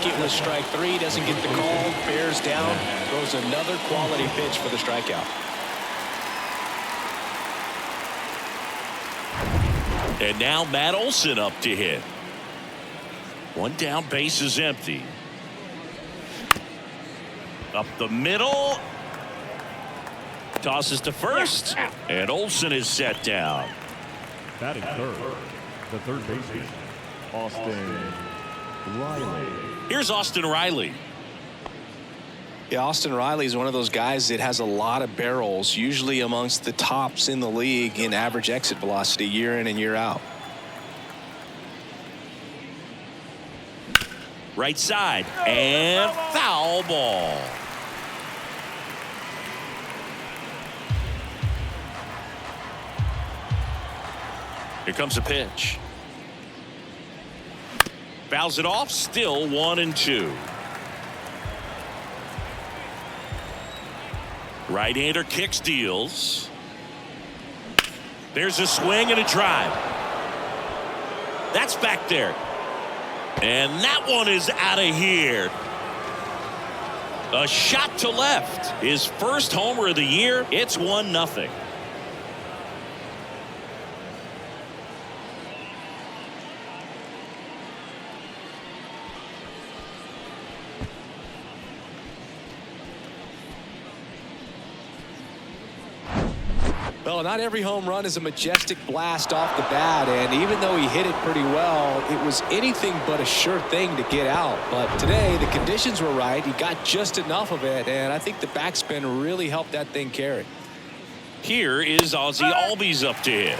like it was strike three. Doesn't get the call. Bears down. Throws another quality pitch for the strikeout. And now Matt Olson up to hit. One down, base is empty. Up the middle. Tosses to first. And Olson is set down. Batting third, the third baseman, Austin Riley. Here's Austin Riley. Yeah, Austin Riley is one of those guys that has a lot of barrels, usually amongst the tops in the league in average exit velocity year in and year out. Right side and foul ball. Here comes a pitch. Fouls it off, still 1-2. Right-hander kicks, deals. There's a swing and a drive. That's back there. And that one is out of here. A shot to left. His first homer of the year. It's 1-0. Well, not every home run is a majestic blast off the bat, and even though he hit it pretty well, it was anything but a sure thing to get out. But today, the conditions were right. He got just enough of it, and I think the backspin really helped that thing carry. Here is Ozzie Albies up to hit.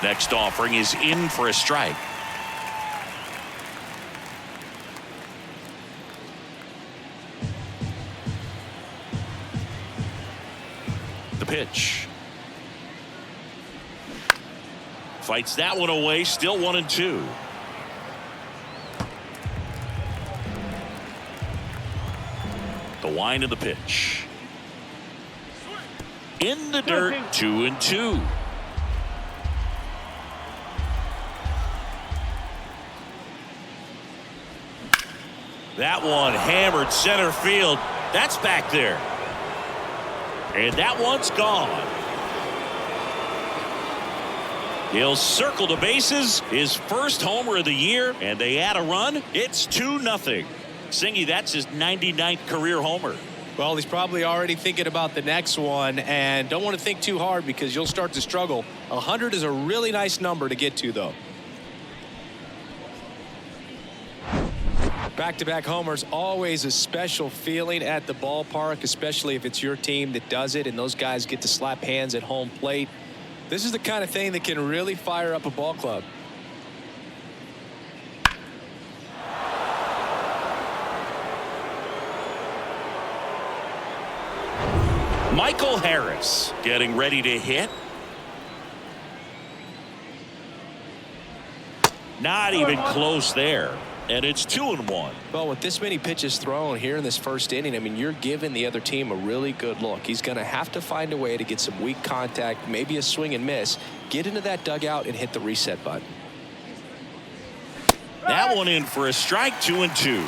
Next offering is in for a strike. The pitch. Fights that one away, still 1-2. The wind of the pitch. In the dirt, 2-2. That one hammered center field. That's back there. And that one's gone. He'll circle the bases, his first homer of the year, and they add a run. It's 2-0. Singy, that's his 99th career homer. Well, he's probably already thinking about the next one, and don't want to think too hard because you'll start to struggle. 100 is a really nice number to get to, though. Back-to-back homers, always a special feeling at the ballpark, especially if it's your team that does it and those guys get to slap hands at home plate. This is the kind of thing that can really fire up a ball club. Michael Harris getting ready to hit. Not even close there. And it's 2-1. Well, with this many pitches thrown here in this first inning, I mean, you're giving the other team a really good look. He's going to have to find a way to get some weak contact, maybe a swing and miss, get into that dugout and hit the reset button. That one in for a strike, 2-2.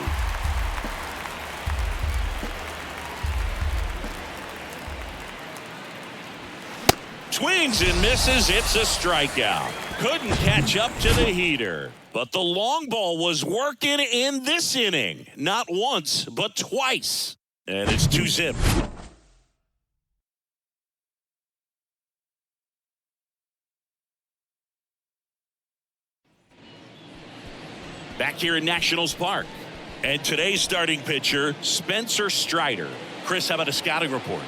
Swings and misses. It's a strikeout. Couldn't catch up to the heater. But the long ball was working in this inning. Not once, but twice. And it's 2-zip. Back here in Nationals Park. And today's starting pitcher, Spencer Strider. Chris, how about a scouting report?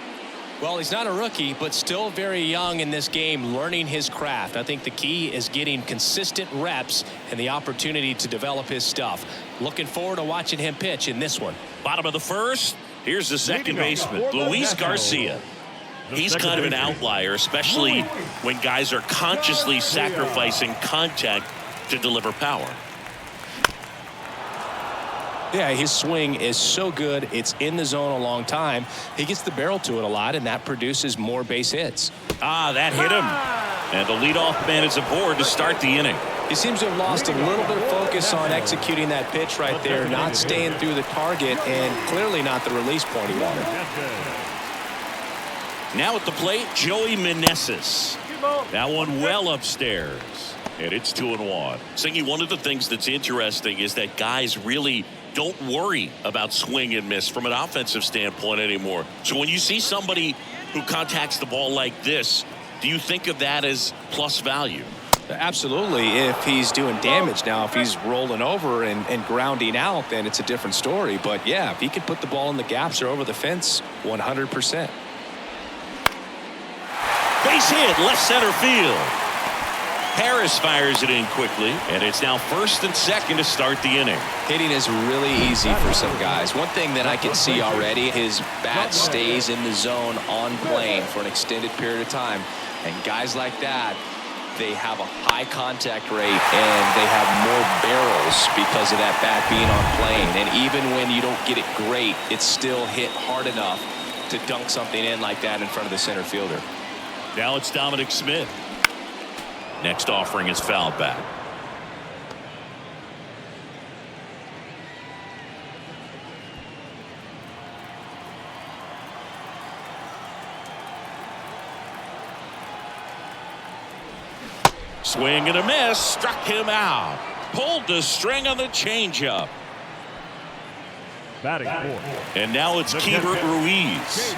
Well, he's not a rookie, but still very young in this game, learning his craft. I think the key is getting consistent reps and the opportunity to develop his stuff. Looking forward to watching him pitch in this one. Bottom of the first. Here's the second baseman, Luis Garcia. He's kind of an outlier, especially when guys are consciously sacrificing contact to deliver power. Yeah, his swing is so good. It's in the zone a long time. He gets the barrel to it a lot, and that produces more base hits. That hit him. And the leadoff man is aboard to start the inning. He seems to have lost a little bit of focus on executing that pitch right there, not staying through the target, and clearly not the release point he wanted. Now at the plate, Joey Meneses. That one well upstairs. And it's 2-1. Singy, one of the things that's interesting is that guys really don't worry about swing and miss from an offensive standpoint anymore. So when you see somebody who contacts the ball like this, do you think of that as plus value? Absolutely, if he's doing damage. Now, if he's rolling over and grounding out, then it's a different story. But, yeah, if he can put the ball in the gaps or over the fence, 100%. Base hit, left center field. Harris fires it in quickly, and it's now first and second to start the inning. Hitting is really easy for some guys. One thing that I can see already, his bat stays in the zone on plane for an extended period of time. And guys like that, they have a high contact rate and they have more barrels because of that bat being on plane. And even when you don't get it great, it's still hit hard enough to dunk something in like that in front of the center fielder. Now it's Dominic Smith. Next offering is fouled back. Swing and a miss, struck him out. Pulled the string on the changeup. Batting fourth. And now it's Keibert Ruiz.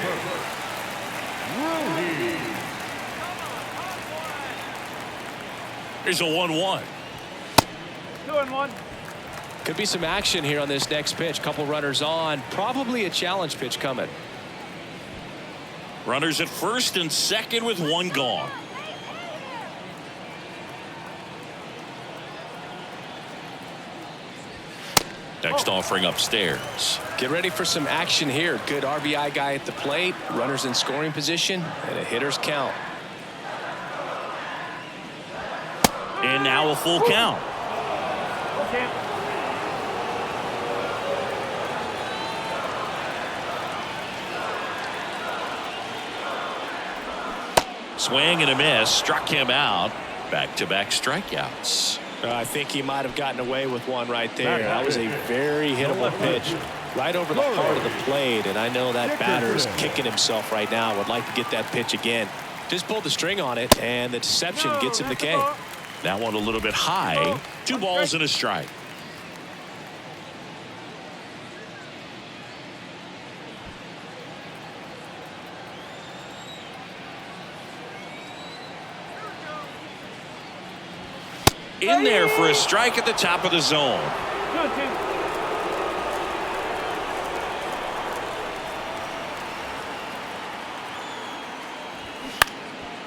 Here's a 1-1. 2-1. Could be some action here on this next pitch. Couple runners on. Probably a challenge pitch coming. Runners at first and second with one gone. Next offering upstairs. Get ready for some action here. Good RBI guy at the plate. Runners in scoring position. And a hitter's count. And now a full count. Swing and a miss, struck him out. Back-to-back strikeouts. I think he might have gotten away with one right there. That was a very hittable pitch right over the heart of the plate, and I know that batter is kicking himself right now. Would like to get that pitch again. Just pulled the string on it, and the deception gets him the K. That one a little bit high. 2 balls and a strike. In there for a strike at the top of the zone.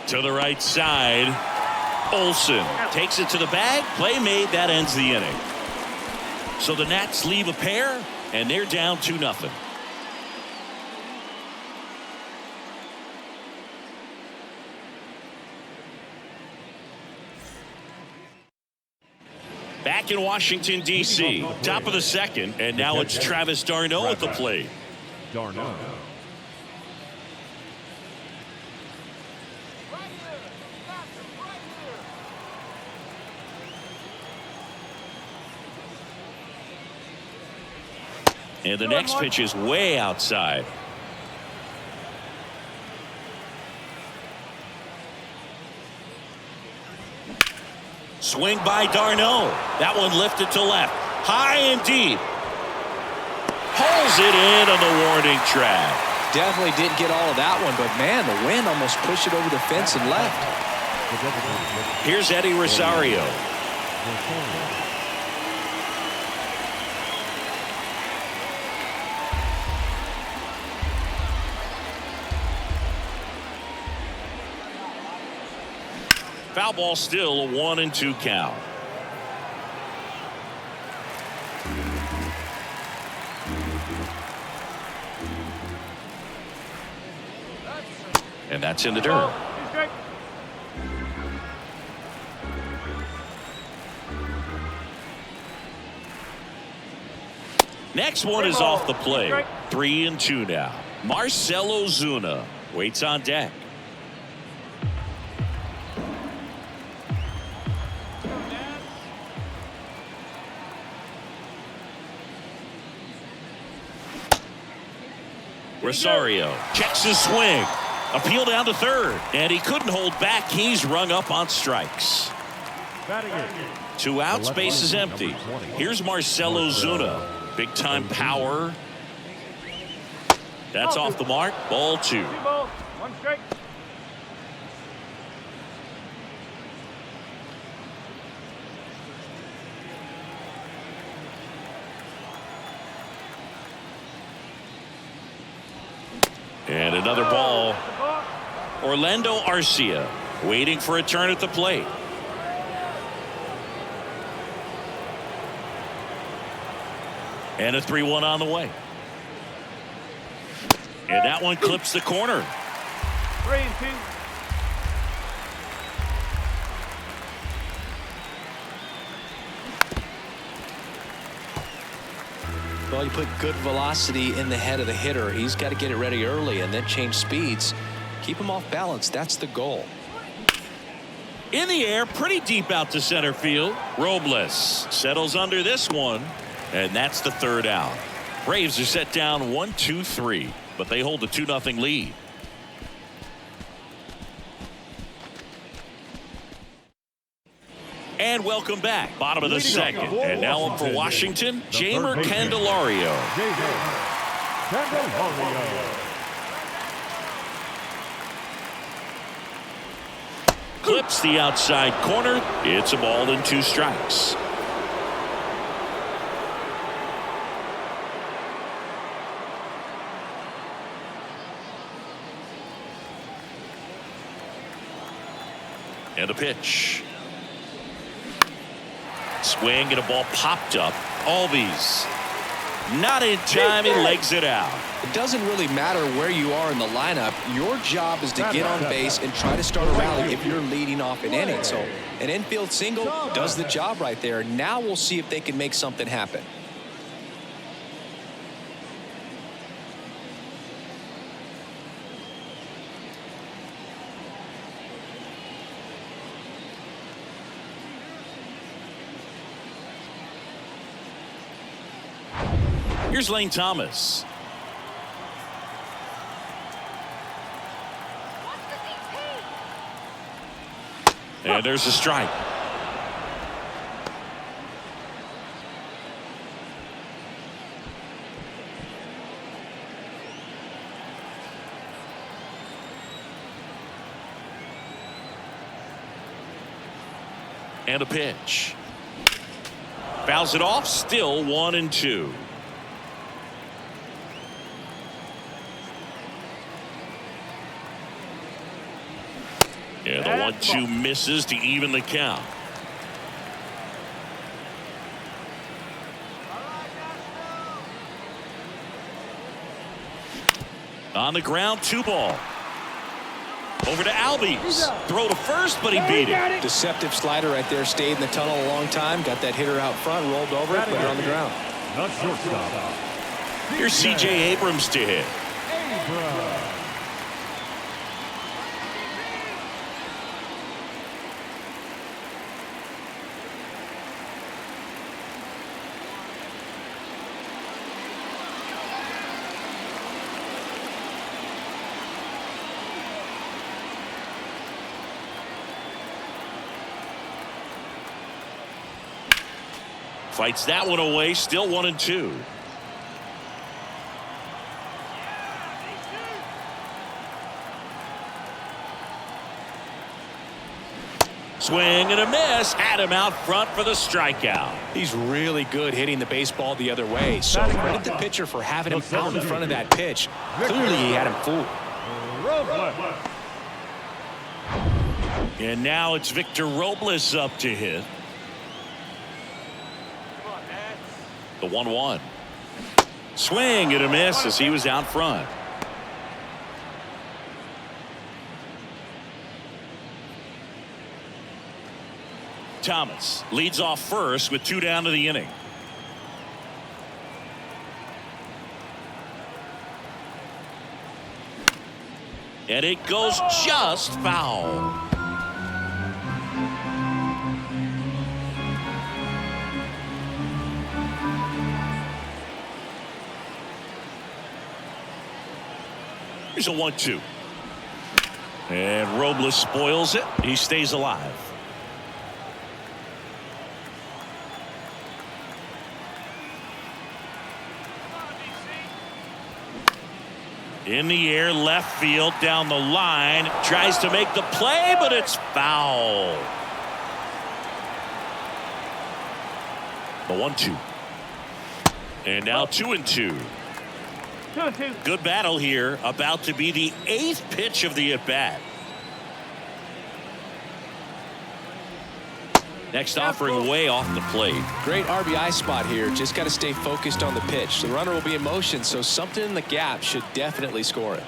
To the right side. Olsen takes it to the bag. Play made. That ends the inning. So the Nats leave a pair, and they're down 2-0. Back in Washington, D.C. Top of the second, and now it's Travis d'Arnaud at the plate. d'Arnaud. And the next pitch is way outside. Swing by d'Arnaud. That one lifted to left. High and deep. Pulls it in on the warning track. Definitely didn't get all of that one, but man, the wind almost pushed it over the fence and left. Here's Eddie Rosario. Foul ball, still a 1-2 count. And that's in the dirt. Next one is off the plate. 3-2 now. Marcell Ozuna waits on deck. Rosario checks his swing. Appeal down to third. And he couldn't hold back. He's rung up on strikes. Batting it. 2 outs, base is empty. Here's Marcell Ozuna. Big time power. That's off the mark. Ball 2. 2 balls, 1 strike. And another ball. Orlando Arcia waiting for a turn at the plate. And a 3-1 on the way. And that one clips the corner. 3-2. Well, you put good velocity in the head of the hitter. He's got to get it ready early and then change speeds. Keep him off balance. That's the goal. In the air, pretty deep out to center field. Robles settles under this one. And that's the 3rd out. Braves are set down 1-2-3. But they hold a 2-0 lead. And welcome back. Bottom of the second. And now up for Washington, Jeimer Candelario. Clips the outside corner. It's a ball and 2 strikes. And a pitch. Swing and a ball popped up. Albies not in time. He legs it out. It doesn't really matter where you are in the lineup. Your job is to get on base and try to start a rally if you're leading off an inning. So an infield single does the job right there. Now we'll see if they can make something happen. Here's Lane Thomas. And there's a strike. And a pitch. Fouls it off. Still 1-2. And the 1-2 misses to even the count. On the ground, 2 ball. Over to Albies. Throw to first, but he beat it. Deceptive slider right there. Stayed in the tunnel a long time. Got that hitter out front. Rolled over it. Put it on the ground. The shortstop. Here's C.J. Abrams to hit. Fights that one away. Still 1-2. Swing and a miss. Had him out front for the strikeout. He's really good hitting the baseball the other way. So credit the pitcher for having him out in front of that pitch. Clearly he had him fooled. And now it's Victor Robles up to hit. The 1-1. Swing and a miss as he was out front. Thomas leads off first with 2 down to the inning. And it goes just foul. Here's a 1-2. And Robles spoils it. He stays alive. In the air, left field, down the line. Tries to make the play, but it's foul. The 1-2. And now 2-2. 2-2. Good battle here. About to be the 8th pitch of the at-bat. Next offering way off the plate. Great RBI spot here. Just got to stay focused on the pitch. The runner will be in motion, so something in the gap should definitely score it.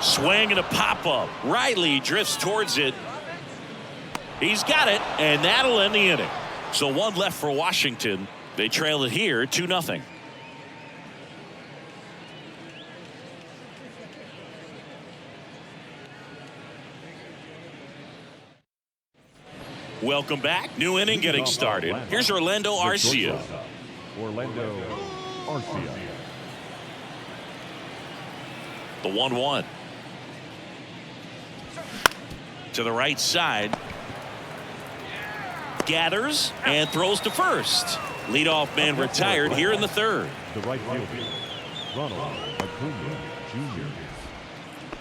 Swing and a pop-up. Riley drifts towards it. He's got it, and that'll end the inning. So one left for Washington. They trail it here 2-0. Welcome back. New inning getting started. Here's Orlando Arcia. Orlando Arcia. The 1-1. To the right side. Gathers and throws to first. Leadoff man retired here in the 3rd. The right fielder, Ronald Acuna Jr.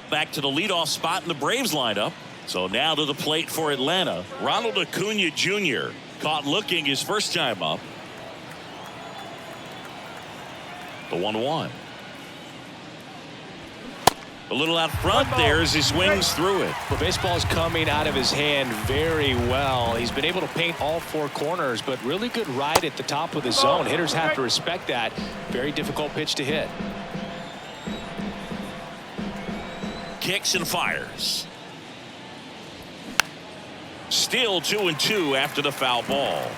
Back to the leadoff spot in the Braves lineup. So now to the plate for Atlanta. Ronald Acuna Jr. caught looking his first time up. The 1-1. A little out front there as he swings through it. Well, baseball is coming out of his hand very well. He's been able to paint all 4 corners, but really good ride at the top of the zone. Hitters have to respect that. Very difficult pitch to hit. Kicks and fires. Still 2-2 after the foul ball.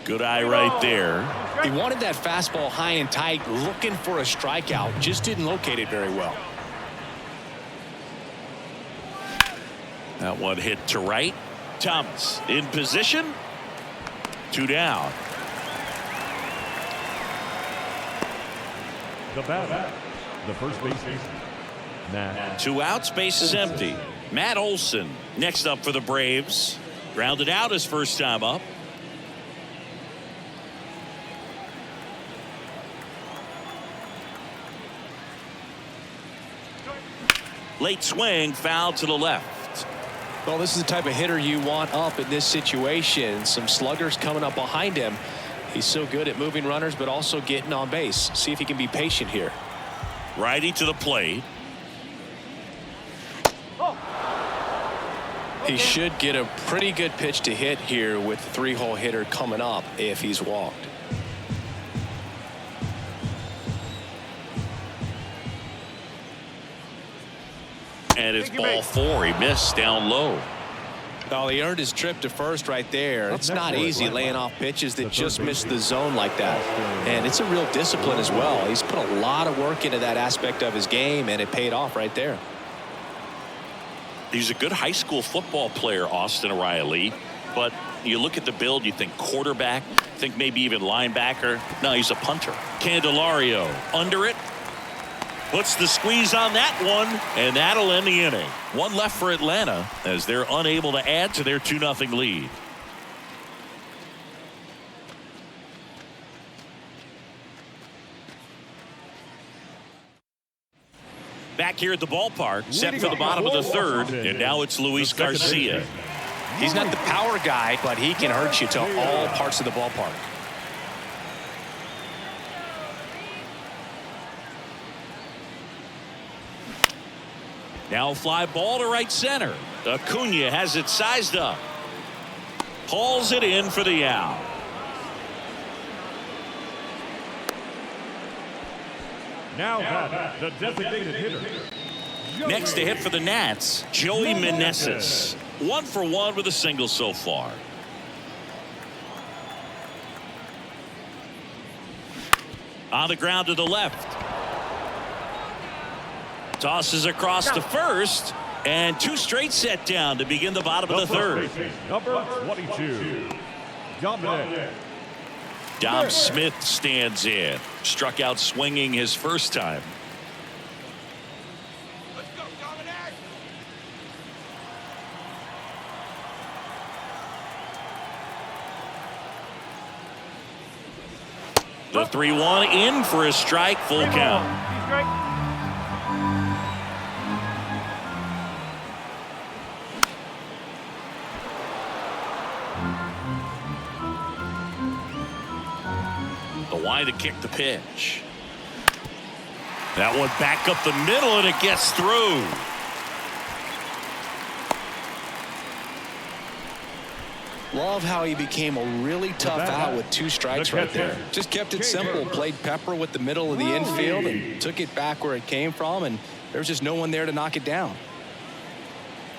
Good eye right there. He wanted that fastball high and tight, looking for a strikeout. Just didn't locate it very well. That one hit to right. Thomas in position. 2 down. The batter, the first baseman, Matt. 2 outs, base is empty. Matt Olson next up for the Braves. Grounded out his first time up. Late swing, foul to the left. Well, this is the type of hitter you want up in this situation. Some sluggers coming up behind him. He's so good at moving runners, but also getting on base. See if he can be patient here. Righty to the plate. He should get a pretty good pitch to hit here with the 3-hole hitter coming up if he's walked. And it's ball 4. He missed down low. Well, he earned his trip to first right there. It's not easy laying off pitches that just miss the zone like that. And it's a real discipline as well. He's put a lot of work into that aspect of his game, and it paid off right there. He's a good high school football player, Austin Riley. But you look at the build, you think quarterback, think maybe even linebacker. No, he's a punter. Candelario under it. Puts the squeeze on that one, and that'll end the inning. One left for Atlanta as they're unable to add to their 2-0 lead. Back here at the ballpark, set for the bottom of the 3rd, and now it's Luis Garcia. He's not the power guy, but he can hurt you to all parts of the ballpark. Now fly ball to right center. Acuna has it sized up. Hauls it in for the out. Now batter, the designated hitter. Next to hit for the Nats, Joey Meneses. 1 for 1 with a single so far. On the ground to the left. Tosses across to first, and 2 straight set down to begin the bottom of the 3rd. Number 22, Dominant. Dom Smith stands in. Struck out swinging his first time. The 3-1 in for a strike, full count. The wide to kick the pitch. That one back up the middle and it gets through. Love how he became a really tough out with 2 strikes right there. Just kept it simple, played pepper with the middle of the infield and took it back where it came from, and there's just no one there to knock it down.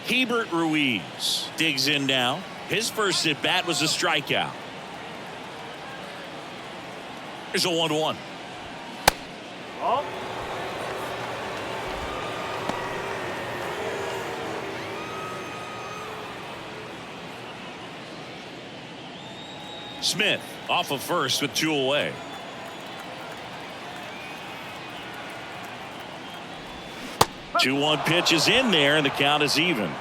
Hebert Ruiz digs in now. His first at bat was a strikeout. Here's a 1-1. Oh. Smith off of first with 2 away. The 2-1 pitch is in there and the count is even.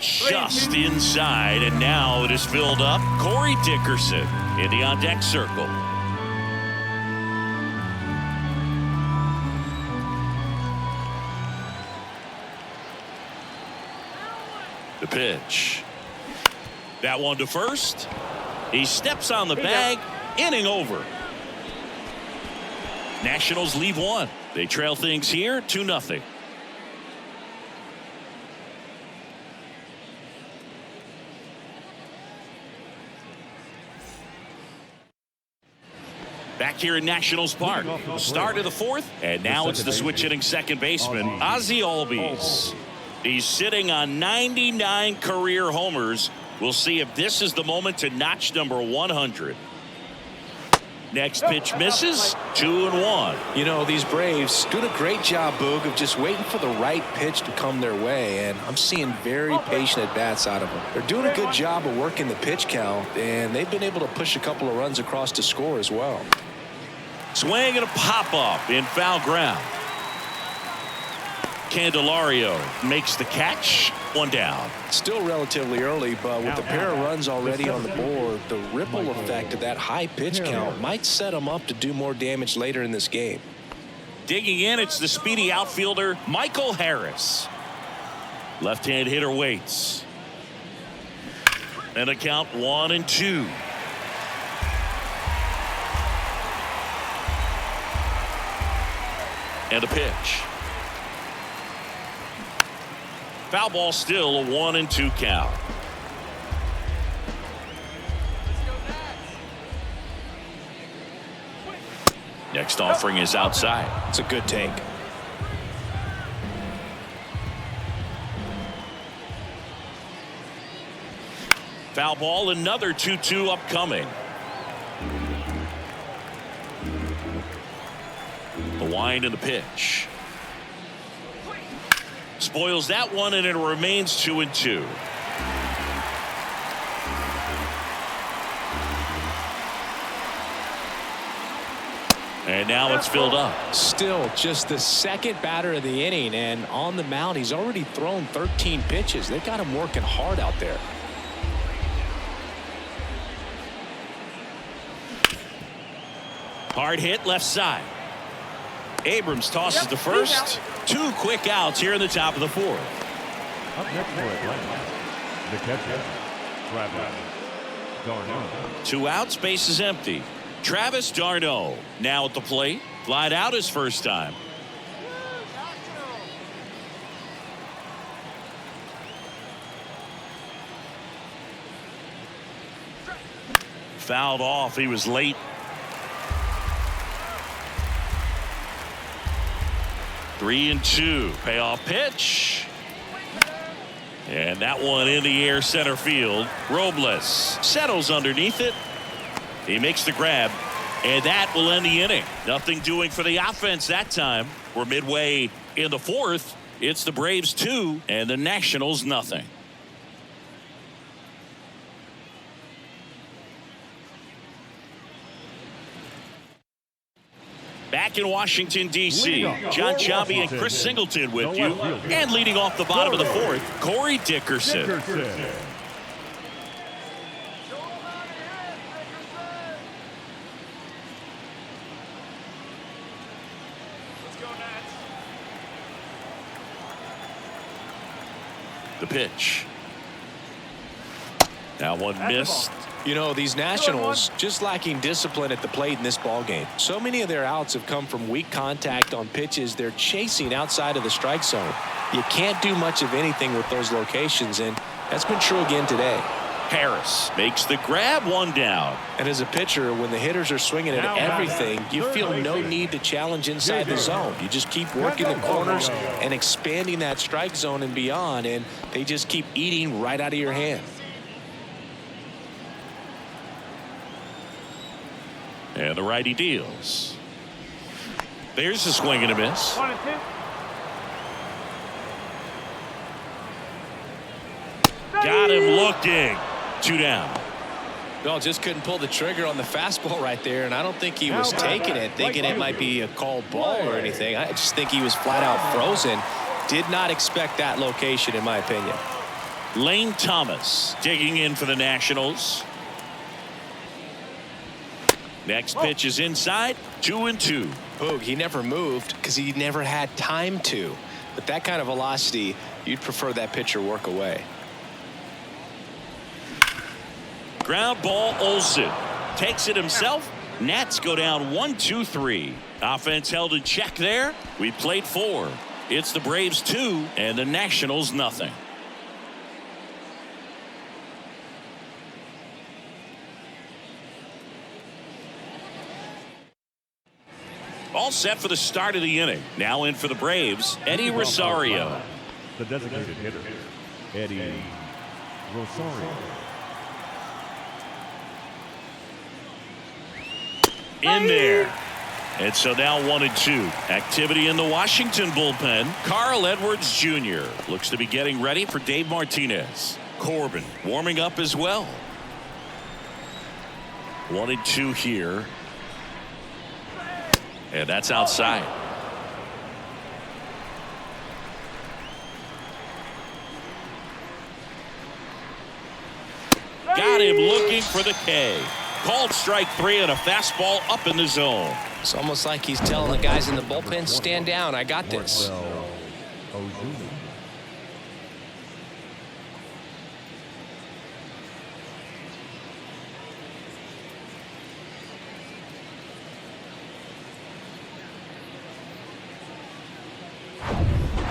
Just inside, and now it is filled up. Corey Dickerson in the on deck circle. The pitch. That one to first. He steps on the bag. Inning over. Nationals leave 1. They trail things here 2-0. Back here in Nationals Park. Start of the 4th, and now it's the switch hitting second baseman, Ozzie Albies. He's sitting on 99 career homers. We'll see if this is the moment to notch number 100. Next pitch misses. 2-1. You know, these Braves doing a great job, Boog, of just waiting for the right pitch to come their way, and I'm seeing very patient at-bats out of them. They're doing a good job of working the pitch count, and they've been able to push a couple of runs across to score as well. Swing and a pop-up in foul ground. Candelario makes the catch. 1 down. Still relatively early, but with the pair of runs already on the board, the ripple effect of that high pitch count might set them up to do more damage later in this game. Digging in, it's the speedy outfielder, Michael Harris. Left-hand hitter waits. And a count 1-2. And a pitch. Foul ball, still a 1-2 count. Next offering is outside. It's a good take. Foul ball, another 2-2 upcoming. The wind and the pitch. Spoils that one, and it remains 2-2. And now it's filled up. Still just the second batter of the inning, and on the mound he's already thrown 13 pitches. They've got him working hard out there. Hard hit left side. Abrams tosses to first. 2 quick outs here in the top of the 4th. Up next for Atlanta, the catcher, Travis d'Arnaud. 2 outs, base is empty. Travis d'Arnaud now at the plate. Flied out his first time. Fouled off. He was late. 3-2. Payoff pitch. And that one in the air center field. Robles settles underneath it. He makes the grab, And that will end the inning. Nothing doing for the offense that time. We're midway in the fourth. It's the Braves 2 and the Nationals nothing. Back in Washington, D.C., John Chambi and Chris Singleton with you. And leading off the bottom of the fourth, Corey Dickerson. The pitch. Now one missed. You know, these Nationals just lacking discipline at the plate in this ballgame. So many of their outs have come from weak contact on pitches they're chasing outside of the strike zone. You can't do much of anything with those locations, and that's been true again today. Harris makes the grab, one down. And as a pitcher, when the hitters are swinging at everything, you feel no need to challenge inside the zone. You just keep working the corners and expanding that strike zone and beyond, and they just keep eating right out of your hand. And the righty deals. There's a swing and a miss. 1 and 2. Got him looking. 2 down. Well, just couldn't pull the trigger on the fastball right there, and I don't think he was taking it, thinking it might be a called ball or anything. I just think he was flat out frozen. Did not expect that location, in my opinion. Lane Thomas digging in for the Nationals. Next pitch is inside. 2-2. Boog, he never moved because he never had time to. With that kind of velocity, you'd prefer that pitcher work away. Ground ball. Olsen takes it himself. Nats go down 1-2-3. Offense held in check there. We played 4. It's the Braves 2 and the Nationals nothing. All set for the start of the inning. Now in for the Braves, Eddie Rosario. The designated hitter, Eddie Rosario. In there. And so now 1-2. Activity in the Washington bullpen. Carl Edwards Jr. looks to be getting ready for Dave Martinez. Corbin warming up as well. 1-2 here. And that's outside. Got him looking for the K. Called strike 3 and a fastball up in the zone. It's almost like he's telling the guys in the bullpen, stand down, I got this.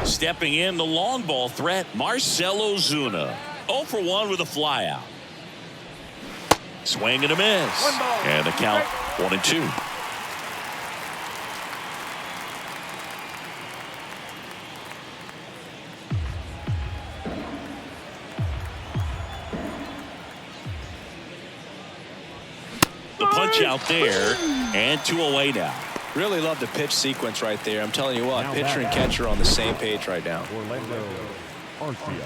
Stepping in the long ball threat, Marcell Ozuna. 0 for 1 with a flyout. Swing and a miss. And the count 1-2. The punch out there, and 2 away now. Really love the pitch sequence right there. I'm telling you what, pitcher and catcher on the same page right now. Orlando Arcia.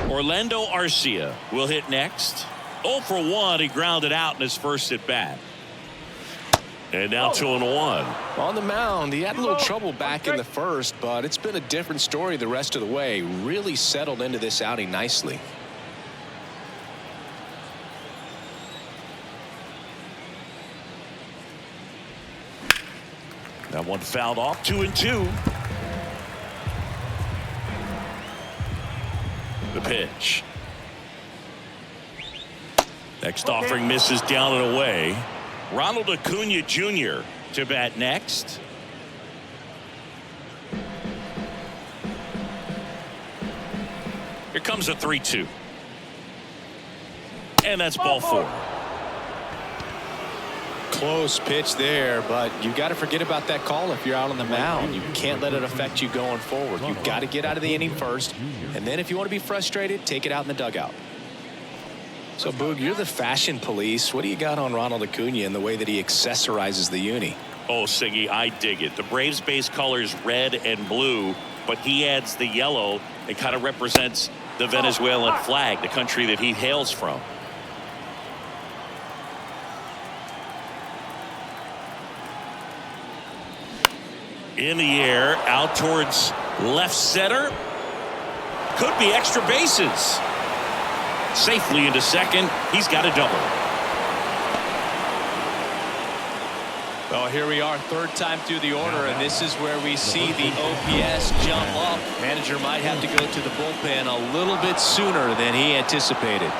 Orlando Arcia will hit next. 0 for 1. He grounded out in his first at bat. And now 2-1. On the mound, he had a little trouble back in the first, but it's been a different story the rest of the way. Really settled into this outing nicely. That one fouled off. 2-2. The pitch. Next offering misses down and away. Ronald Acuna Jr. to bat next. Here comes a 3-2. And that's ball 4. Close pitch there, but you've got to forget about that call if you're out on the mound. You can't let it affect you going forward. You've got to get out of the inning first, and then if you want to be frustrated, take it out in the dugout. So, Boog, you're the fashion police. What do you got on Ronald Acuna and the way that he accessorizes the uni? Oh, Siggy, I dig it. The Braves base colors red and blue, but he adds the yellow. It kind of represents the Venezuelan flag, the country that he hails from. In the air, out towards left center. Could be extra bases. Safely into second. He's got a double. Well, here we are, third time through the order, and this is where we see the OPS jump up. Manager might have to go to the bullpen a little bit sooner than he anticipated.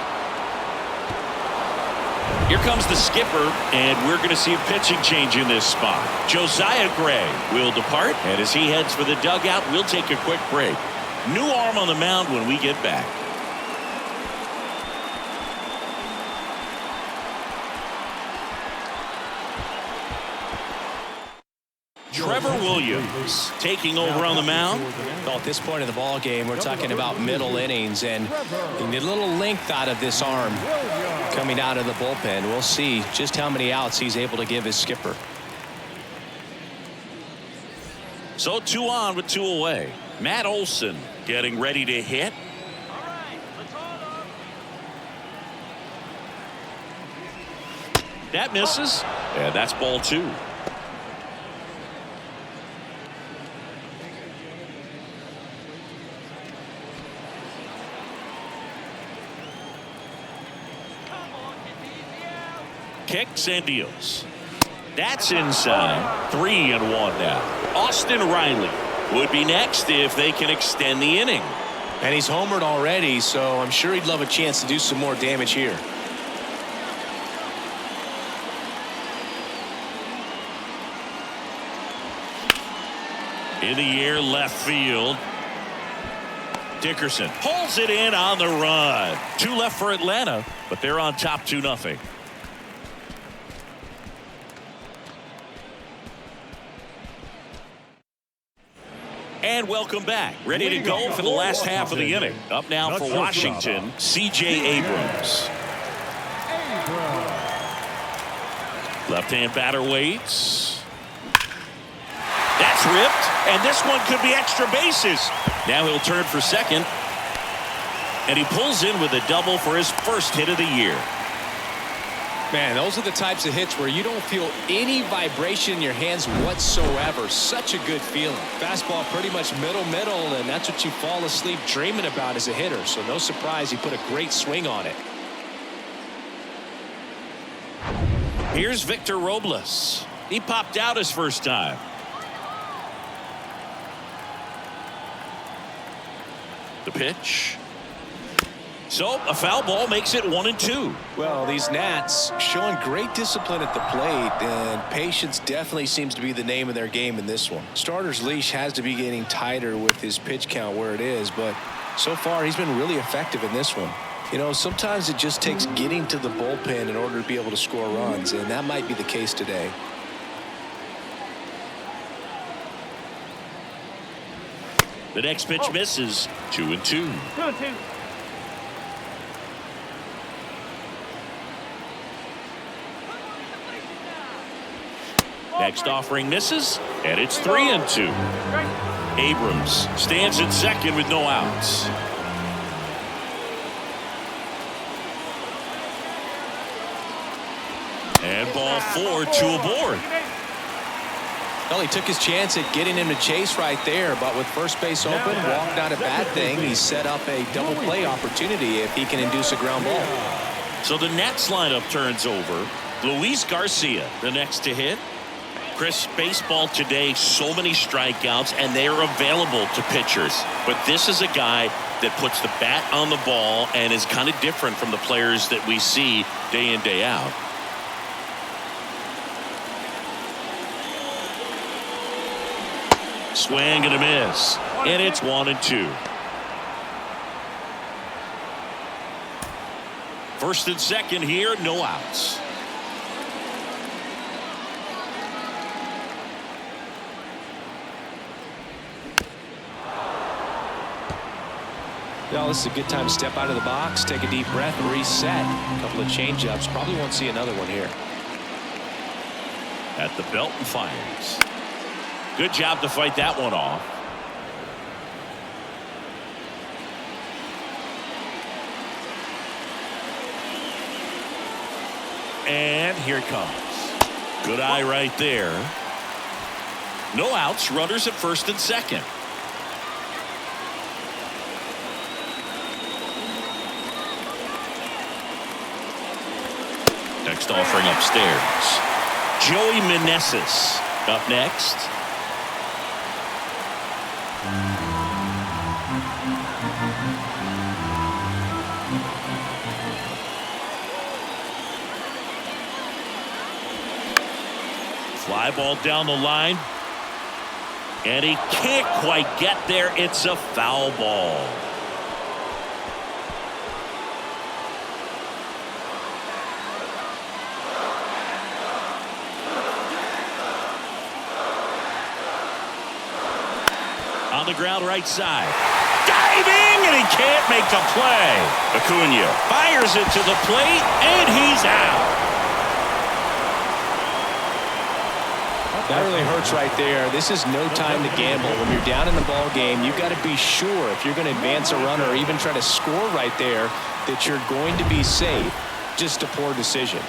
Here comes the skipper, and we're going to see a pitching change in this spot. Josiah Gray will depart, and as he heads for the dugout, we'll take a quick break. New arm on the mound when we get back. Trevor Williams taking over on the mound. Well, at this point in the ball game, we're talking about middle innings, and you need a little length out of this arm coming out of the bullpen. We'll see just how many outs he's able to give his skipper. So 2 on with 2 away. Matt Olson getting ready to hit. That misses. And that's ball 2. Kicks and deals. That's inside. 3-1 now. Austin Riley would be next if they can extend the inning. And he's homered already, so I'm sure he'd love a chance to do some more damage here. In the air, left field. Dickerson pulls it in on the run. 2 left for Atlanta, but they're on top 2-0. And welcome back. Ready to go for the last half of the inning. Up now for Washington, C.J. Abrams. Left-hand batter waits. That's ripped, and this one could be extra bases. Now he'll turn for second, and he pulls in with a double for his first hit of the year. Man, those are the types of hits where you don't feel any vibration in your hands whatsoever. Such a good feeling. Fastball pretty much middle, and that's what you fall asleep dreaming about as a hitter. So no surprise he put a great swing on it. Here's Victor Robles. He popped out his first time. The pitch. So a foul ball makes it 1-2. Well, these Nats showing great discipline at the plate, and patience definitely seems to be the name of their game in this one. Starter's leash has to be getting tighter with his pitch count where it is, but so far he's been really effective in this one. You know, sometimes it just takes getting to the bullpen in order to be able to score runs, and that might be the case today. The next pitch misses. 2-2. 2-2. Next offering misses, and it's 3-2. Abrams stands at second with no outs. And ball 4, 2 aboard. Well, he took his chance at getting him to chase right there, but with first base open, walked not a bad thing. He set up a double play opportunity if he can induce a ground ball. So the Nats lineup turns over. Luis Garcia, the next to hit. Chris, baseball today, so many strikeouts, and they are available to pitchers. But this is a guy that puts the bat on the ball and is kind of different from the players that we see day in, day out. Swing and a miss, and it's 1-2. First and second here, no outs. Well, this is a good time to step out of the box, take a deep breath, reset. A couple of change-ups. Probably won't see another one here. At the belt and fires. Good job to fight that one off. And here it comes. Good eye right there. No outs, runners at first and second. Next offering upstairs. Joey Meneses up next. Fly ball down the line. And he can't quite get there. It's a foul ball. On the ground right side. Diving, and he can't make the play. Acuna fires it to the plate, and he's out. That really hurts right there. This is no time to gamble. When you're down in the ball game, you've got to be sure if you're going to advance a runner or even try to score right there that you're going to be safe. Just a poor decision.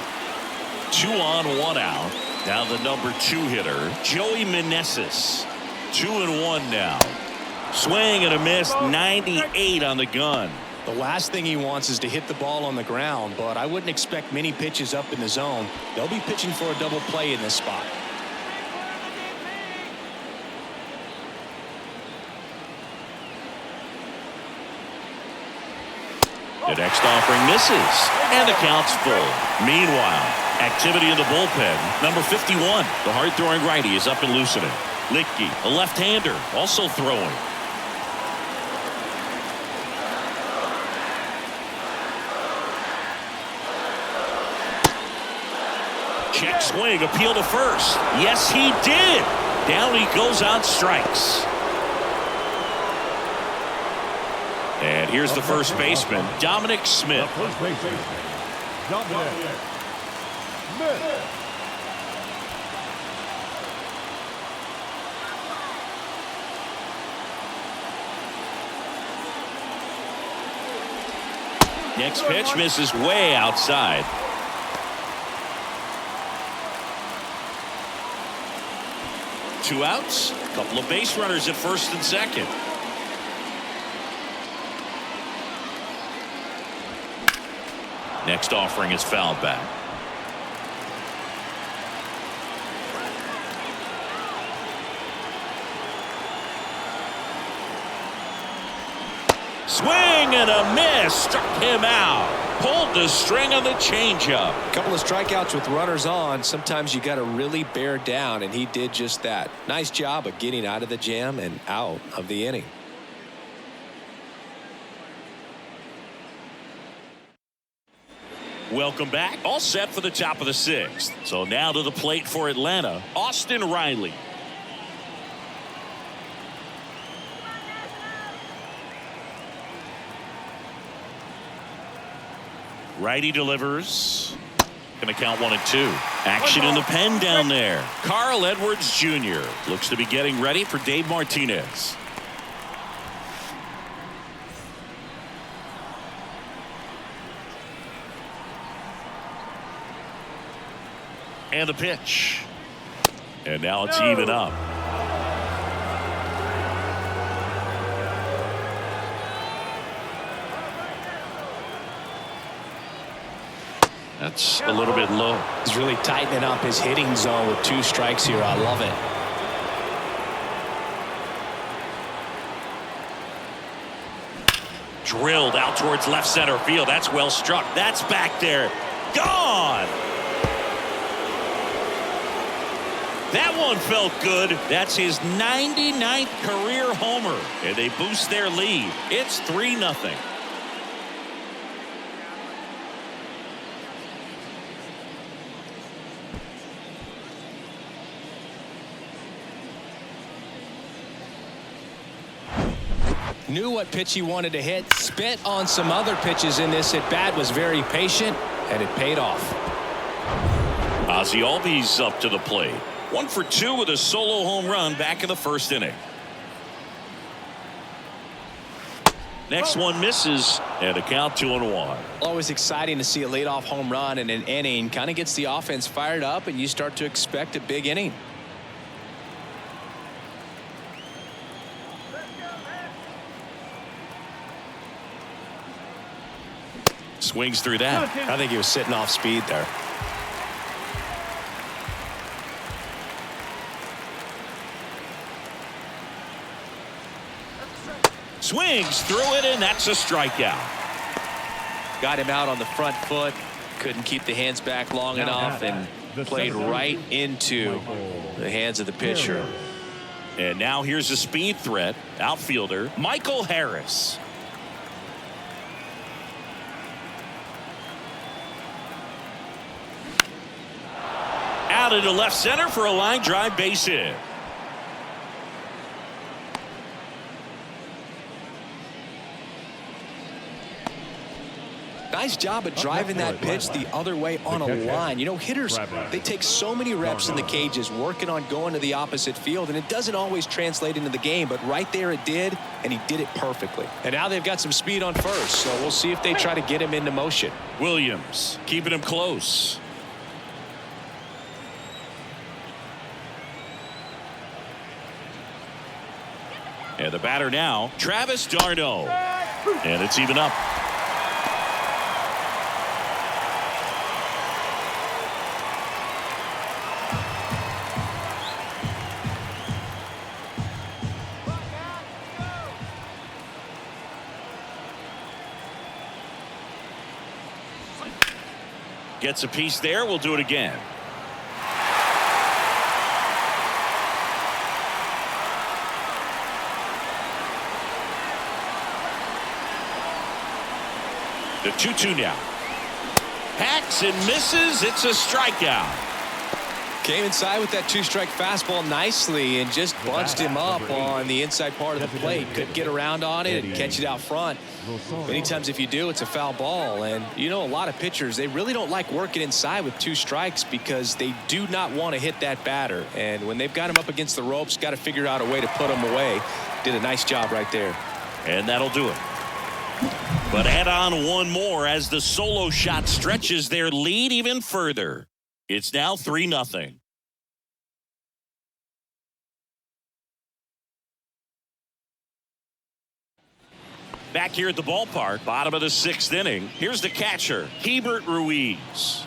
2 on, 1 out. Now the number 2 hitter, Joey Meneses. 2-1 now. Swing and a miss, 98 on the gun. The last thing he wants is to hit the ball on the ground, but I wouldn't expect many pitches up in the zone. They'll be pitching for a double play in this spot. The next offering misses, and the count's full. Meanwhile, activity in the bullpen. Number 51, the hard-throwing righty, is up and loosening. Licky, a left-hander, also throwing. Check swing, appeal to first. Yes, he did. Down he goes on strikes. And here's the first baseman, Dominic Smith. First baseman, Dominic Smith. Next pitch misses way outside. Two outs, a couple of base runners at first and second. Next offering is fouled back. Swing and a miss. Struck him out. Pulled the string on the changeup. A couple of strikeouts with runners on. Sometimes you got to really bear down, and he did just that. Nice job of getting out of the jam and out of the inning. Welcome back. All set for the top of the 6th. So now to the plate for Atlanta, Austin Riley. Righty delivers. Going to count 1-2. Action in the pen down there. Carl Edwards Jr. looks to be getting ready for Dave Martinez. And the pitch. And now it's even up. That's a little bit low. He's really tightening up his hitting zone with 2 strikes here. I love it. Drilled out towards left center field. That's well struck. That's back there. Gone. That one felt good. That's his 99th career homer. And they boost their lead. It's 3-0. Knew what pitch he wanted to hit. Spit on some other pitches in this at bat. Was very patient, and it paid off. Ozzie Albies up to the plate. 1 for 2 with a solo home run back in the first inning. Next one misses, and a count 2-1. Always exciting to see a leadoff home run in an inning. Kind of gets the offense fired up, and you start to expect a big inning. Swings through that. I think he was sitting off speed there. Swings through it, and that's a strikeout. Got him out on the front foot. Couldn't keep the hands back long enough and played right into the hands of the pitcher. And now here's a speed threat. Outfielder Michael Harris. Out into left center for a line drive base hit. Nice job of driving that pitch the other way on a line. You know, hitters, they take so many reps in the cages working on going to the opposite field, and it doesn't always translate into the game, but right there it did, and he did it perfectly. And now they've got some speed on first, so we'll see if they try to get him into motion. Williams keeping him close. And the batter now, Travis d'Arnaud. And it's even up. Gets a piece there. We'll do it again. The 2-2 now. Hacks and misses. It's a strikeout. Came inside with that two-strike fastball nicely and just bunched him up on the inside part of the plate. Couldn't get around on it and catch it out front. Many times if you do, it's a foul ball. And you know, a lot of pitchers, they really don't like working inside with 2 strikes because they do not want to hit that batter. And when they've got him up against the ropes, got to figure out a way to put him away. Did a nice job right there. And that'll do it. But add on one more as the solo shot stretches their lead even further. It's now 3-0. Back here at the ballpark, bottom of the 6th inning. Here's the catcher, Hebert Ruiz.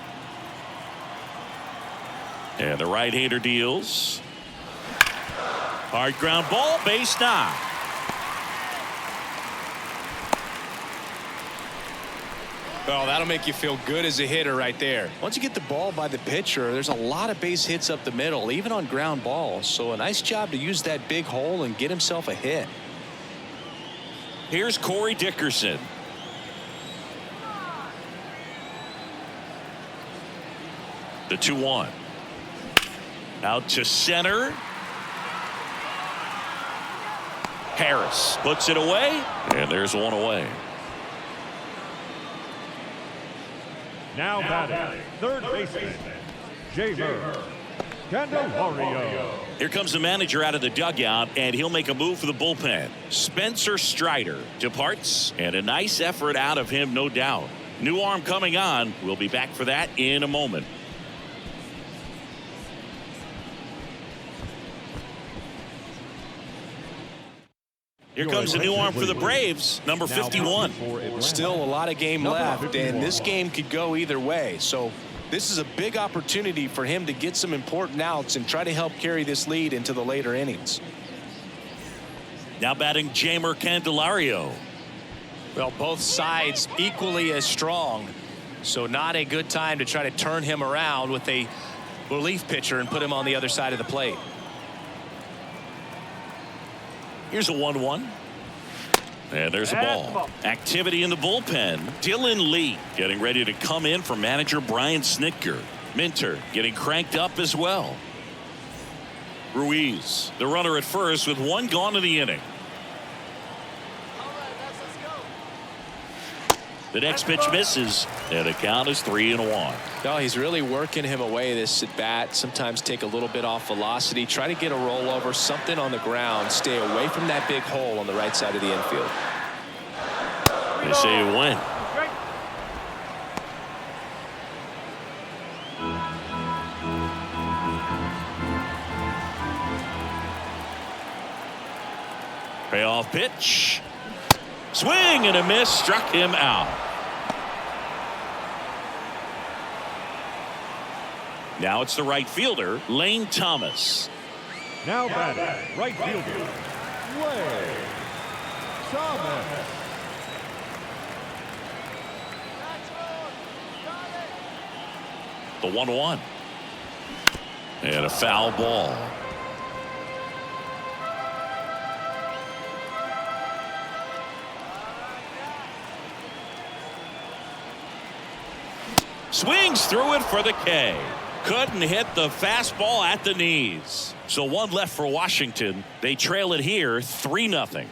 And the right-hander deals. Hard ground ball, base knock. Well, that'll make you feel good as a hitter right there. Once you get the ball by the pitcher, there's a lot of base hits up the middle, even on ground balls. So a nice job to use that big hole and get himself a hit. Here's Corey Dickerson. The 2-1. Out to center. Harris puts it away, and there's one away. Now batting, third baseman, Jamer Candelario. Here comes the manager out of the dugout, and he'll make a move for the bullpen. Spencer Strider departs, and a nice effort out of him, no doubt. New arm coming on. We'll be back for that in a moment. Here comes a new arm for the Braves, number 51. Still a lot of game left, and this game could go either way. So this is a big opportunity for him to get some important outs and try to help carry this lead into the later innings. Now batting Jamer Candelario. Well, both sides equally as strong, so not a good time to try to turn him around with a relief pitcher and put him on the other side of the plate. Here's a 1-1. And there's a ball. Activity in the bullpen. Dylan Lee getting ready to come in for manager Brian Snitker. Minter getting cranked up as well. Ruiz, the runner at first with one gone in the inning. The next pitch misses, and the count is 3-1. No, he's really working him away this at bat. Sometimes take a little bit off velocity. Try to get a rollover, something on the ground. Stay away from that big hole on the right side of the infield. They say a win. Payoff pitch. Swing and a miss, struck him out. Now it's the right fielder, Lane Thomas. Now batting, right fielder, Lane Thomas. The 1-1. And a foul ball. Swings through it for the K. Couldn't hit the fastball at the knees. So one left for Washington. They trail it here 3-0.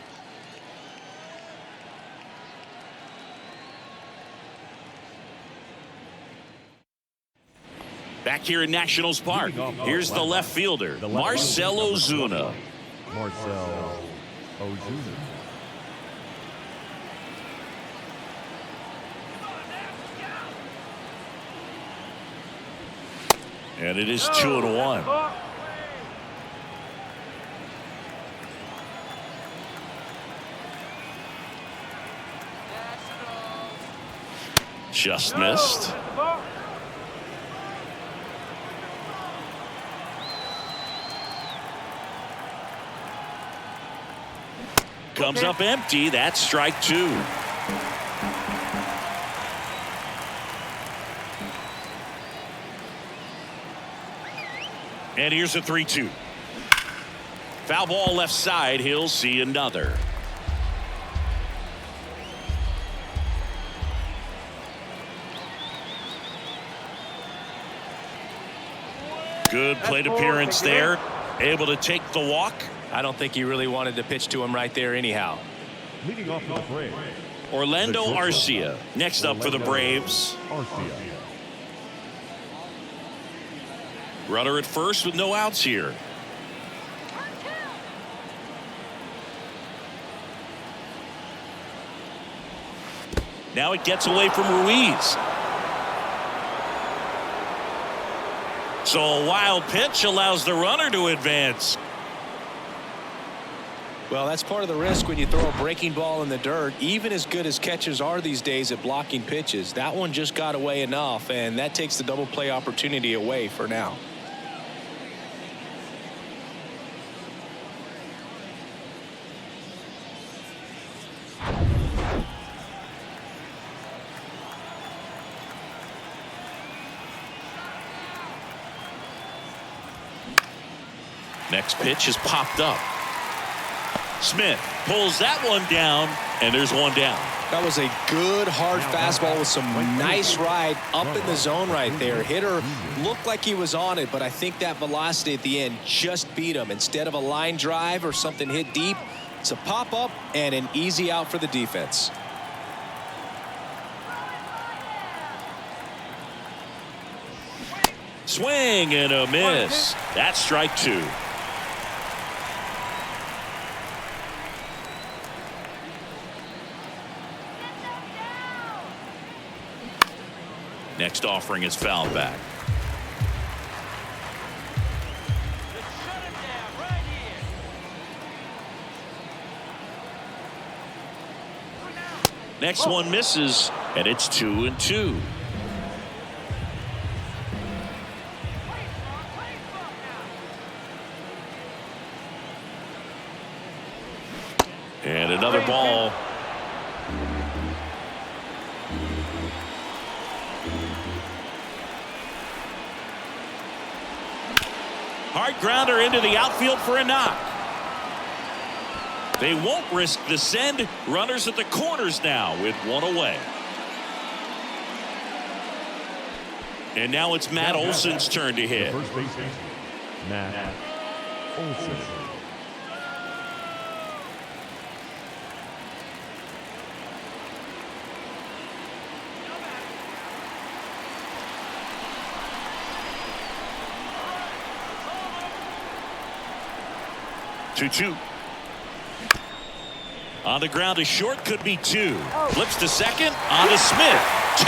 Back here in Nationals Park, here's the left fielder, Marcell Ozuna. Marcell Ozuna. And it is 2-1. Just missed. Comes up empty. That's strike 2. And here's a 3-2. Foul ball left side. He'll see another. Good plate appearance there. Able to take the walk. I don't think he really wanted to pitch to him right there anyhow. Leading off for the Braves, Orlando Arcia next up for the Braves. Arcia. Runner at first with no outs here. Now it gets away from Ruiz. So a wild pitch allows the runner to advance. Well, that's part of the risk when you throw a breaking ball in the dirt. Even as good as catchers are these days at blocking pitches, that one just got away enough, and that takes the double play opportunity away for now. Next pitch is popped up. Smith pulls that one down, and there's one down. That was a good hard fastball with some nice ride up in the zone right there. Hitter looked like he was on it, but I think that velocity at the end just beat him. Instead of a line drive or something hit deep, it's a pop up and an easy out for the defense. Swing and a miss. That's strike 2. Next offering is fouled back. Next one misses, and it's 2-2. And another ball. Hard grounder into the outfield for a knock. They won't risk the send. Runners at the corners now with one away. And now it's Matt Olson's turn to hit. First baseman, Matt Olson. 2-2. On the ground to short, could be 2. Flips to second, on to Smith. 2.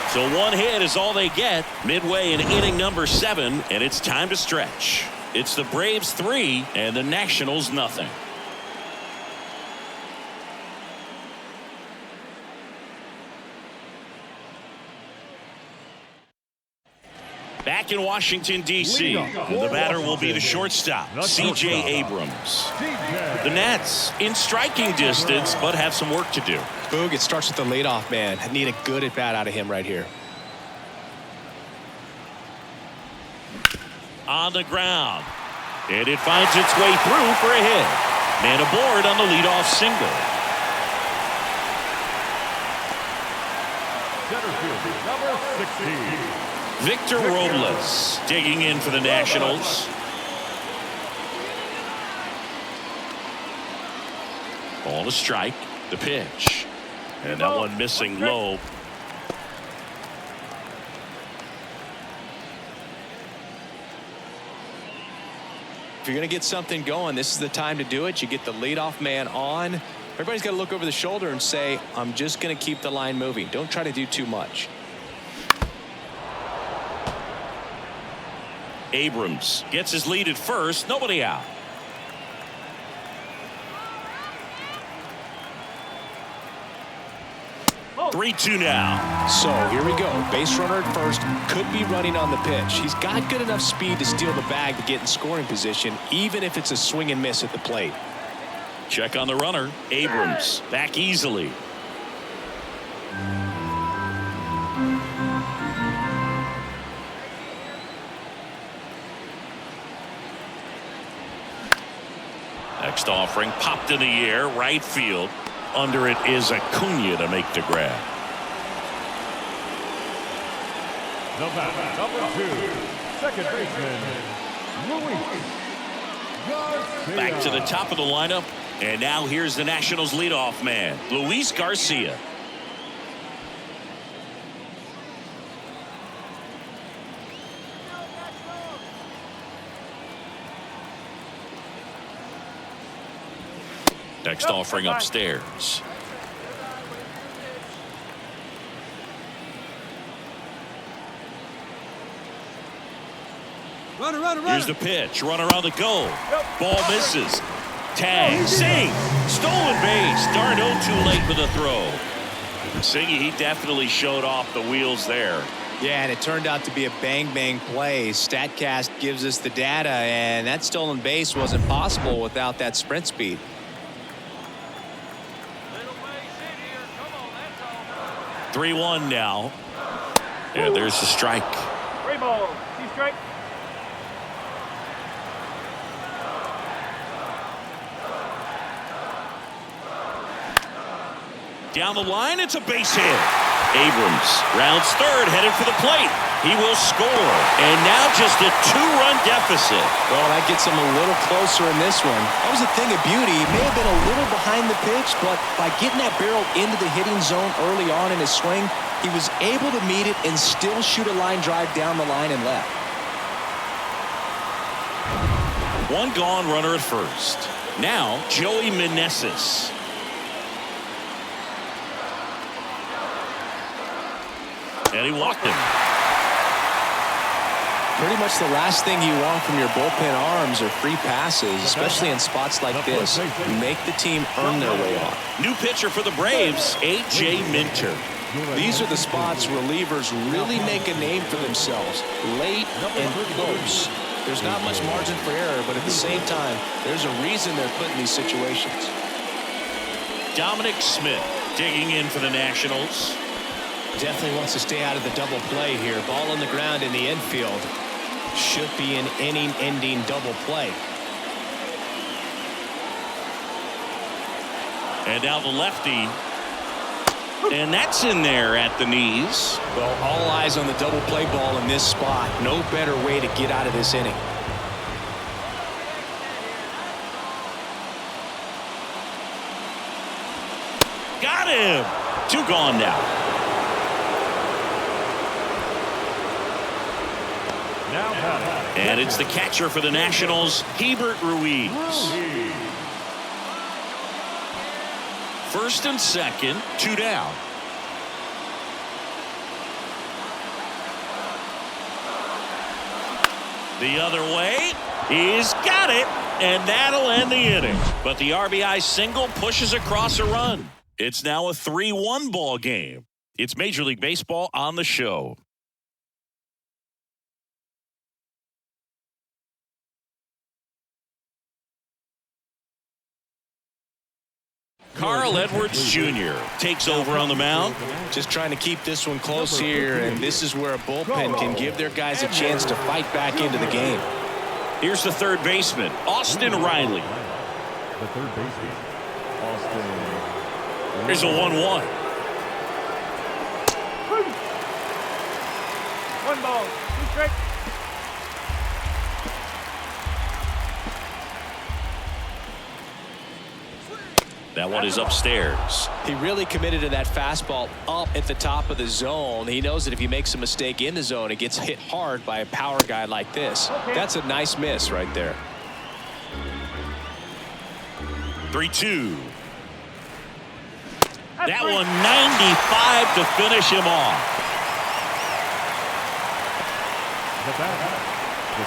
So 1 hit is all they get midway in inning number 7, and it's time to stretch. It's the Braves 3 and the Nationals nothing. Back in Washington, D.C., the batter will be the shortstop, C.J. Abrams. The Nats in striking distance, but have some work to do. Boog, it starts with the leadoff man. I need a good at-bat out of him right here. On the ground. And it finds its way through for a hit. Man aboard on the leadoff single. Center field, number 16. Victor Robles digging in for the Nationals. Ball to strike. The pitch. And that one missing low. If you're going to get something going, this is the time to do it. You get the leadoff man on. Everybody's got to look over the shoulder and say, I'm just going to keep the line moving. Don't try to do too much. Abrams gets his lead at first. Nobody out. Oh. 3-2 now. So here we go. Base runner at first. Could be running on the pitch. He's got good enough speed to steal the bag to get in scoring position, even if it's a swing and miss at the plate. Check on the runner. Abrams back easily. Next offering popped in the air, right field. Under it is Acuna to make the grab. The batter, number 2, second baseman, Luis Garcia. Back to the top of the lineup, and now here's the Nationals leadoff man, Luis Garcia. Next offering upstairs. Here's the pitch. Runner on the go. Ball misses. Tag. Sing. Stolen base. Darno too late for the throw. Singy, he definitely showed off the wheels there. Yeah, and it turned out to be a bang-bang play. StatCast gives us the data, and that stolen base wasn't possible without that sprint speed. 3-1 now. And there's the strike. 3 balls. 2 strike. Down the line, it's a base hit. Abrams rounds third, headed for the plate. He will score. And now just a 2-run deficit. Well, that gets him a little closer in this one. That was a thing of beauty. He may have been a little behind the pitch, but by getting that barrel into the hitting zone early on in his swing, he was able to meet it and still shoot a line drive down the line and left. 1 gone, runner at first. Now, Joey Meneses. And he walked him. Pretty much the last thing you want from your bullpen arms are free passes, especially in spots like this. Make the team earn their way off. New pitcher for the Braves, A.J. Minter. These are the spots relievers really make a name for themselves. Late and close. There's not much margin for error, but at the same time, there's a reason they're put in these situations. Dominic Smith digging in for the Nationals. Definitely wants to stay out of the double play here. Ball on the ground in the infield. Should be an inning-ending double play. And now the lefty. And that's in there at the knees. Well, all eyes on the double play ball in this spot. No better way to get out of this inning. Got him. 2 gone now. Now batting. And it's the catcher for the Nationals, Hebert Ruiz. First and second, 2 down. The other way. He's got it, and that'll end the inning. But the RBI single pushes across a run. It's now a 3-1 ball game. It's Major League Baseball on the show. Carl Edwards Jr. takes over on the mound. Just trying to keep this one close here, and this is where a bullpen can give their guys a chance to fight back into the game. Here's the third baseman, Austin Riley. The third baseman, Austin. Here's a 1-1. 1 ball, 2 strikes. That one is upstairs. He really committed to that fastball up at the top of the zone. He knows that if he makes a mistake in the zone, it gets hit hard by a power guy like this. That's a nice miss right there. 3-2. That one 95 to finish him off.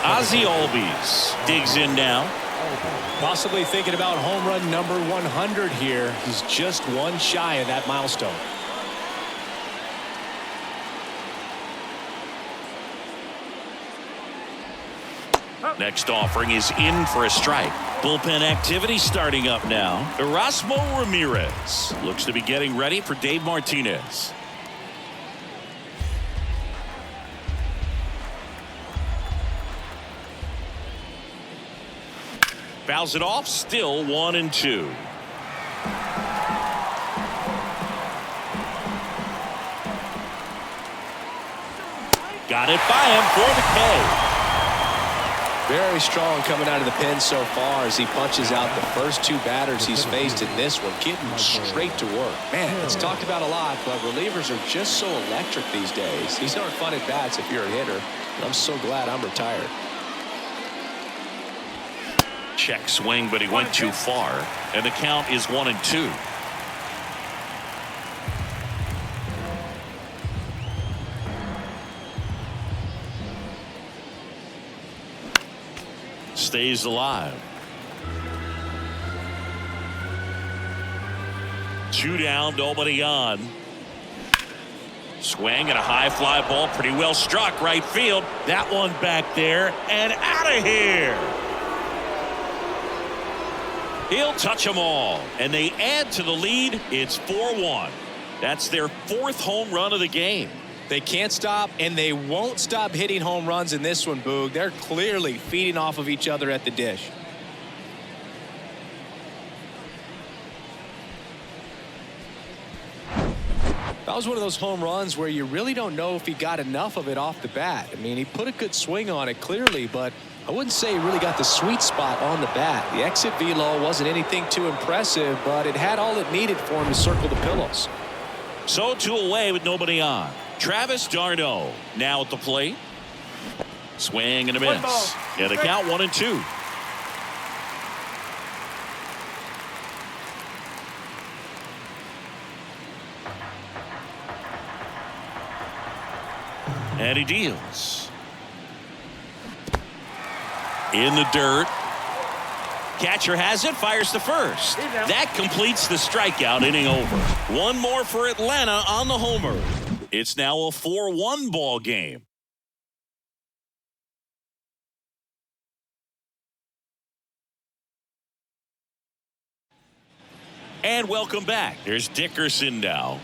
Ozzie Albies digs in now. Possibly thinking about home run number 100 here. He's just one shy of that milestone. Next offering is in for a strike. Bullpen activity starting up now. Erasmo Ramirez looks to be getting ready for Dave Martinez. Fouls it off, still 1-2. Got it by him for the K. Very strong coming out of the pen so far as he punches out the first 2 batters he's faced in this one, getting straight to work. Man, it's talked about a lot, but relievers are just so electric these days. These aren't fun at bats if you're a hitter. I'm so glad I'm retired. Check swing, but he went too far, and the count is 1-2. Stays alive. 2 down, nobody on. Swing and a high fly ball, pretty well struck right field. That one back there and out of here. He'll touch them all, and they add to the lead. It's 4-1. That's their 4th home run of the game. They can't stop, and they won't stop hitting home runs in this one, Boog. They're clearly feeding off of each other at the dish. That was one of those home runs where you really don't know if he got enough of it off the bat. I mean, he put a good swing on it clearly, but I wouldn't say he really got the sweet spot on the bat. The exit velo wasn't anything too impressive, but it had all it needed for him to circle the pillows. So 2 away with nobody on. Travis d'Arnaud now at the plate. Swing and a miss. Yeah, the count 1-2. And he deals. In the dirt. Catcher has it, fires to first. That completes the strikeout, inning over. 1 more for Atlanta on the homer. It's now a 4-1 ball game. And welcome back. There's Dickerson now.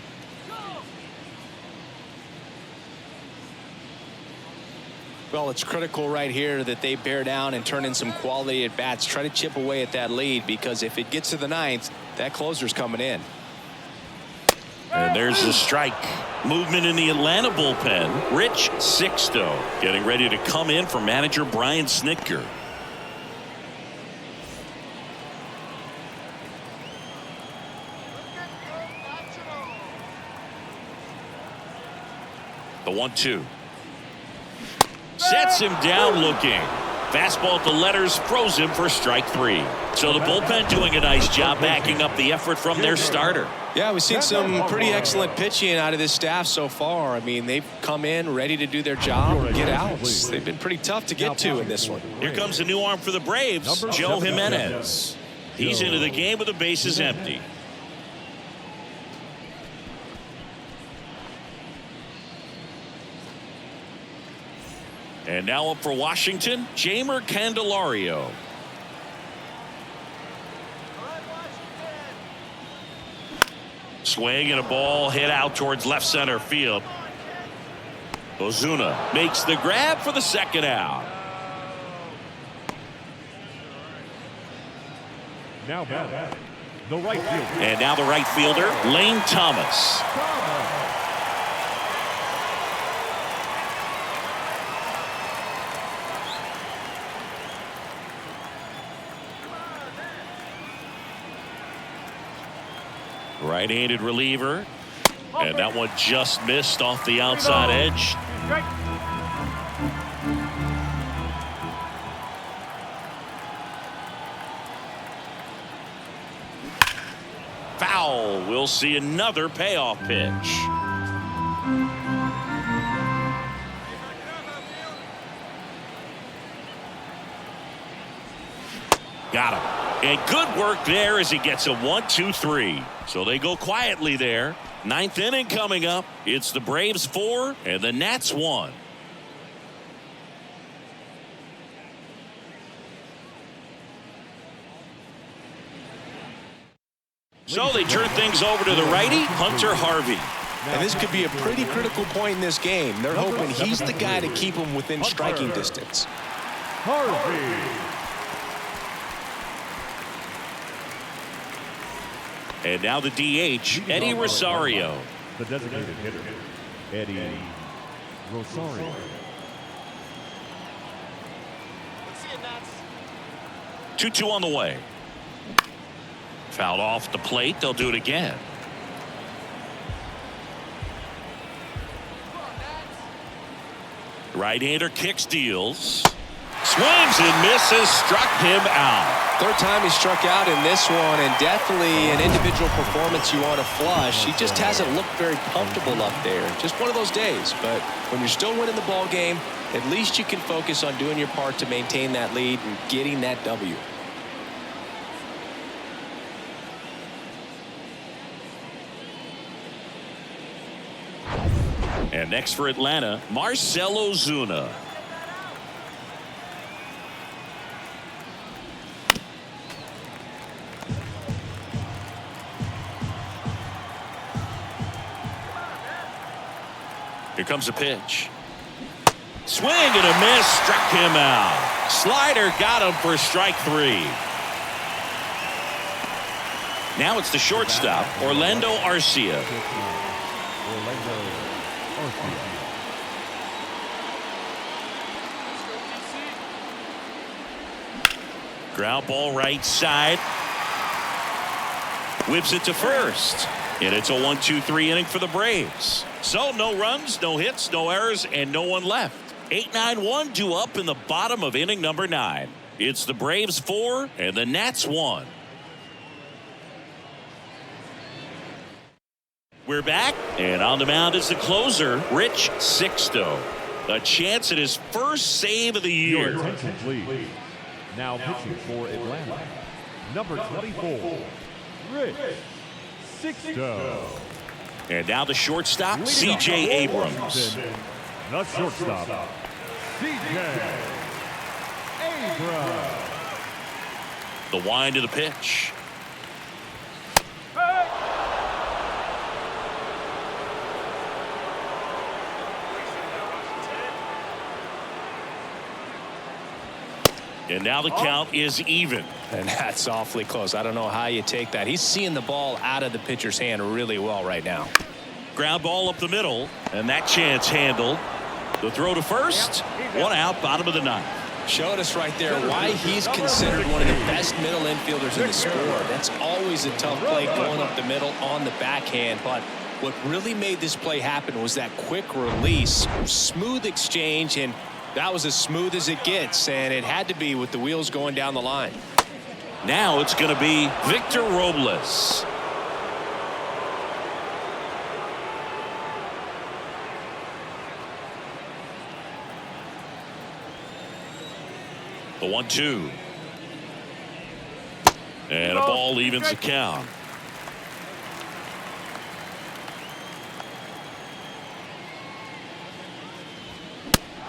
Well, it's critical right here that they bear down and turn in some quality at bats. Try to chip away at that lead, because if it gets to the 9th, that closer's coming in. And there's the strike. Movement in the Atlanta bullpen. Rich Sixto getting ready to come in for manager Brian Snitker. The 1-2. Sets him down looking. Fastball at the letters froze him for strike 3. So the bullpen doing a nice job backing up the effort from their starter. Yeah, we've seen some pretty excellent pitching out of this staff so far. I mean, they've come in ready to do their job and get outs. They've been pretty tough to get to in this one. Here comes a new arm for the Braves, Joe Jimenez. He's into the game with the bases empty. And now up for Washington, Jeimer Candelario. Swing and a ball hit out towards left center field. Ozuna makes the grab for the second out. Now batting, the right fielder. And now the right fielder, Lane Thomas. Right-handed reliever. And that one just missed off the outside edge. Strike. Foul. We'll see another payoff pitch. Got him. And good work there as he gets a 1-2-3. So they go quietly there. Ninth inning coming up. It's the Braves 4 and the Nats 1. So they turn things over to the righty, Hunter Harvey. And this could be a pretty critical point in this game. They're hoping he's the guy to keep them within striking distance. Harvey. And now the DH, Eddie Rosario. The designated hitter, Eddie Rosario. 2-2 on the way. Fouled off the plate. They'll do it again. Right-hander kicks, deals. Swings and misses, struck him out. Third time he struck out in this one, and definitely an individual performance you want to flush. He just hasn't looked very comfortable up there. Just one of those days. But when you're still winning the ball game, at least you can focus on doing your part to maintain that lead and getting that W. And next for Atlanta, Marcell Ozuna. Here comes a pitch. Swing and a miss, struck him out. Slider got him for strike 3. Now it's the shortstop, Orlando Arcia. Ground ball right side. Whips it to first. And it's a 1-2-3 inning for the Braves. So no runs, no hits, no errors, and no one left. 8-9-1 due up in the bottom of inning number 9. It's the Braves 4 and the Nats 1. We're back, and on the mound is the closer, Rich Sixto. A chance at his first save of the year. Your attention, please. Now pitching for Atlanta, number 24, Rich Sixto. And now the shortstop, C.J. Abrams. The shortstop, C.J. Abrams. The wind of the pitch. And now the count is even. And that's awfully close. I don't know how you take that. He's seeing the ball out of the pitcher's hand really well right now. Ground ball up the middle, and that chance handled. The throw to first. One out, bottom of the ninth. Showed us right there why he's considered one of the best middle infielders in the sport. That's always a tough play going up the middle on the backhand. But what really made this play happen was that quick release, smooth exchange, and That was as smooth as it gets, and it had to be with the wheels going down the line. Now it's going to be Victor Robles. The 1-2. And a ball evens the count.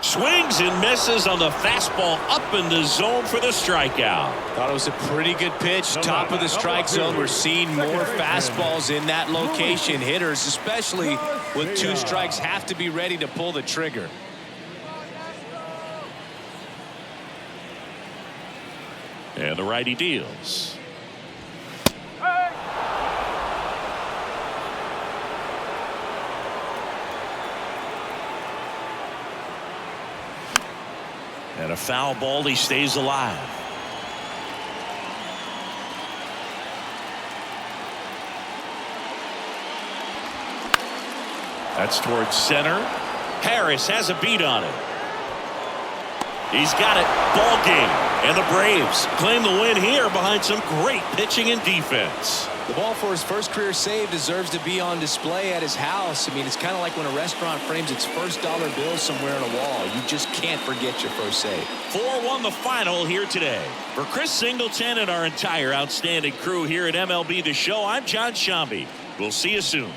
Swings and misses on the fastball up in the zone for the strikeout. Thought it was a pretty good pitch. Top of the strike zone. We're seeing more fastballs in that location. Hitters, especially with 2 strikes, have to be ready to pull the trigger. And the righty deals. And a foul ball, he stays alive. That's towards center. Harris has a beat on it. He's got it. Ball game. And the Braves claim the win here behind some great pitching and defense. The ball for his first career save deserves to be on display at his house. I mean, it's kind of like when a restaurant frames its first dollar bill somewhere on a wall. You just can't forget your first save. 4-1 the final here today. For Chris Singleton and our entire outstanding crew here at MLB The Show, I'm John Shambi. We'll see you soon.